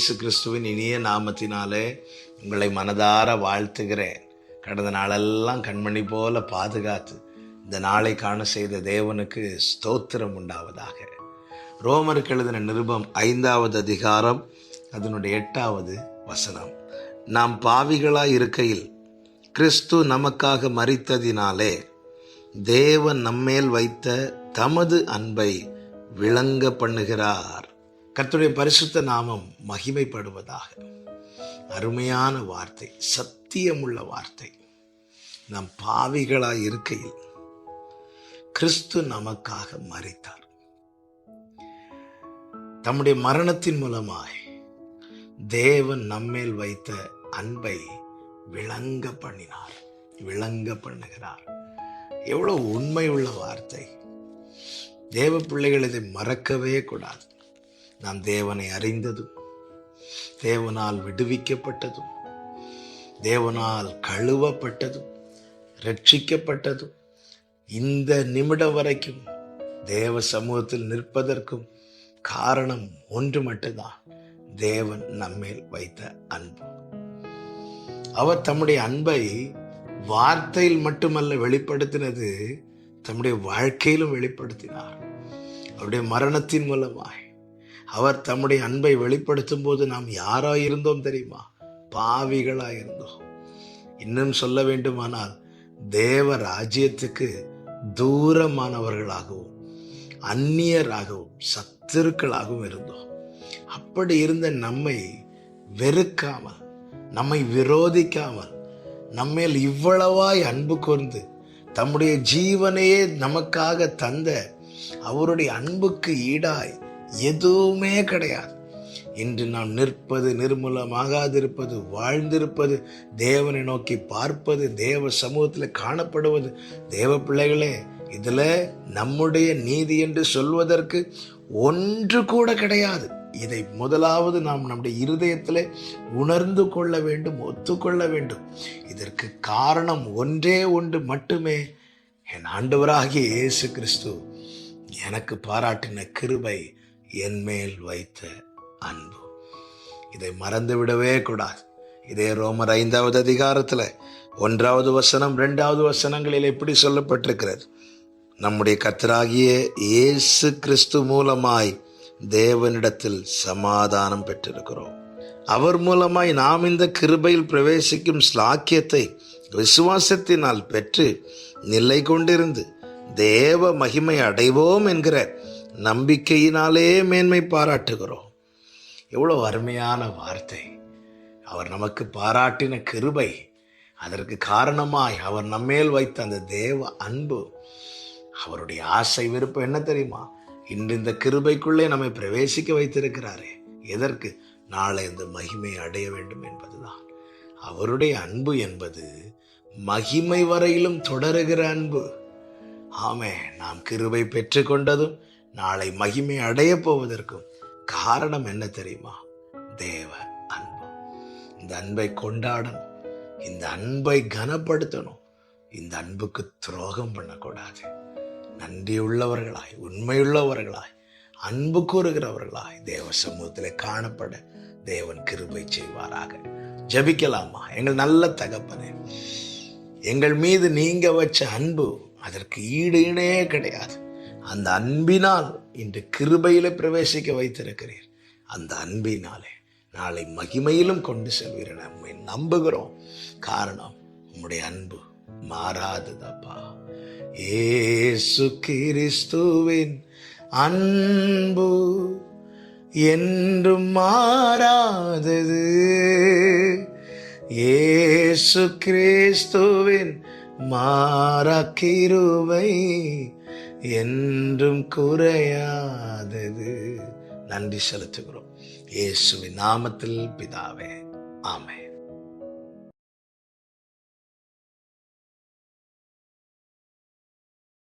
இயேசு கிறிஸ்துவின் இனிய நாமத்தினாலே உங்களை மனதார வாழ்த்துகிறேன். கடந்த நாளெல்லாம் கண்மணி போல பாதுகாத்து இந்த நாளை காண செய்த தேவனுக்கு ஸ்தோத்திரம் உண்டாவதாக. ரோமருக்கு எழுதின நிருபம் 5வது அதிகாரம் அதனுடைய 8வது வசனம். நாம் பாவிகளாய் இருக்கையில் கிறிஸ்து நமக்காக மரித்ததினாலே தேவன் நம்மேல் வைத்த தமது அன்பை விளங்க பண்ணுகிறார். கர்த்தருடைய பரிசுத்த நாமம் மகிமைப்படுவதாக. அருமையான வார்த்தை, சத்தியமுள்ள வார்த்தை. நாம் பாவிகளாய் இருக்கையில் கிறிஸ்து நமக்காக மரித்தார். தம்முடைய மரணத்தின் மூலமாய் தேவன் நம்மேல் வைத்த அன்பை விளங்க பண்ணினார், விளங்க பண்ணுகிறார். எவ்வளவு உண்மையுள்ள வார்த்தை. தேவ பிள்ளைகள் இதை மறக்கவே கூடாது. நாம் தேவனை அறிந்ததும், தேவனால் விடுவிக்கப்பட்டதும், தேவனால் கழுவப்பட்டதும், ரட்சிக்கப்பட்டதும், இந்த நிமிடம் வரைக்கும் தேவ சமூகத்தில் நிற்பதற்கும் காரணம் ஒன்று மட்டும்தான், தேவன் நம்மேல் வைத்த அன்பு. அவர் தம்முடைய அன்பை வார்த்தையில் மட்டுமல்ல வெளிப்படுத்தினது, தம்முடைய வாழ்க்கையிலும் வெளிப்படுத்தினார். அவருடைய மரணத்தின் மூலமாய் அவர் தம்முடைய அன்பை வெளிப்படுத்தும் போது நாம் யாராய் இருந்தோம் தெரியுமா? பாவிகளாய் இருந்தோம். இன்னும் சொல்ல வேண்டுமானால் தேவ ராஜ்யத்துக்கு தூரமானவர்களாகவும் அந்நியராகவும் சத்துருக்களாகவும் இருந்தோம். அப்படி இருந்த நம்மை வெறுக்காமல், நம்மை விரோதிக்காமல், நம்மேல் இவ்வளவாய் அன்பு கூர்ந்து தம்முடைய ஜீவனையே நமக்காக தந்த அவருடைய அன்புக்கு ஈடாய் எதுவுமே கிடையாது. இன்று நாம் நிற்பது, நிர்மூலமாகாதிருப்பது, வாழ்ந்திருப்பது, தேவனை நோக்கி பார்ப்பது, தேவ சமூகத்தில் காணப்படுவது, தேவ பிள்ளைகளே, இதுல நம்முடைய நீதி என்று சொல்வதற்கு ஒன்று கூட கிடையாது. இதை முதலாவது நாம் நம்முடைய இருதயத்தில் உணர்ந்து கொள்ள வேண்டும், ஒத்துக்கொள்ள வேண்டும். இதற்கு காரணம் ஒன்றே ஒன்று மட்டுமே, என் ஆண்டவராகிய இயேசு கிறிஸ்து எனக்கு பாராட்டின கிருபை, என் மேல் வைத்த அன்பு. இதை மறந்து விடவே கூடாது. இதே ரோமர் 5வது அதிகாரத்தில் 1வது வசனம் 2வது வசனங்களில் எப்படி சொல்லப்பட்டிருக்கிறது? நம்முடைய கர்த்தராகிய இயேசு கிறிஸ்து மூலமாய் தேவனிடத்தில் சமாதானம் பெற்றிருக்கிறோம். அவர் மூலமாய் நாம் இந்த கிருபையில் பிரவேசிக்கும் ஸ்லாக்கியத்தை விசுவாசத்தினால் பெற்று நிலை கொண்டிருந்து தேவ மகிமை அடைவோம் என்கிற நம்பிக்கையினாலே மேன்மை பாராட்டுகிறோம். எவ்வளவு அருமையான வார்த்தை. அவர் நமக்கு பாராட்டின கிருபை, அதற்கு காரணமாய் அவர் நம்மேல் வைத்த அந்த தேவ அன்பு. அவருடைய ஆசை விருப்பம் என்ன தெரியுமா? இன்று இந்த கிருபைக்குள்ளே நம்மை பிரவேசிக்க வைத்திருக்கிறாரே. எதற்கு? நாளை இந்த மகிமை அடைய வேண்டும் என்பதுதான். அவருடைய அன்பு என்பது மகிமை வரையிலும் தொடருகிற அன்பு. ஆமே, நாம் கிருபை பெற்று கொண்டதும் நாளை மகிமை அடைய போவதற்கும் காரணம் என்ன தெரியுமா? தேவ அன்பு. இந்த அன்பை கொண்டாடணும், இந்த அன்பை கனப்படுத்தணும், இந்த அன்புக்கு துரோகம் பண்ணக்கூடாது. நன்றியுள்ளவர்களாய், உண்மையுள்ளவர்களாய், அன்பு கூறுகிறவர்களாய் தேவ சமூகத்தில் காணப்பட தேவன் கிருபை செய்வாராக. ஜெபிக்கலாமா? எங்கள் நல்ல தகப்பனே, எங்கள் மீது நீங்க வச்ச அன்பு அதற்கு ஈடு இணையே கிடையாது. அந்த அன்பினால் இன்று கிருபையில பிரவேசிக்க வைத்திருக்கிறீர். அந்த அன்பினாலே நாளை மகிமையிலும் கொண்டு செல்வீர் நம்மை நம்புகிறோம். காரணம், உம்முடைய அன்பு மாறாததப்பா. இயேசு கிறிஸ்துவின் அன்பு என்றும் மாறாதது. இயேசு கிறிஸ்துவின் மாறா கிருபை என்றும் குறையாதது. நன்றி செலுத்துகிறோம் இயேசுவின் நாமத்தில் பிதாவே, ஆமென்.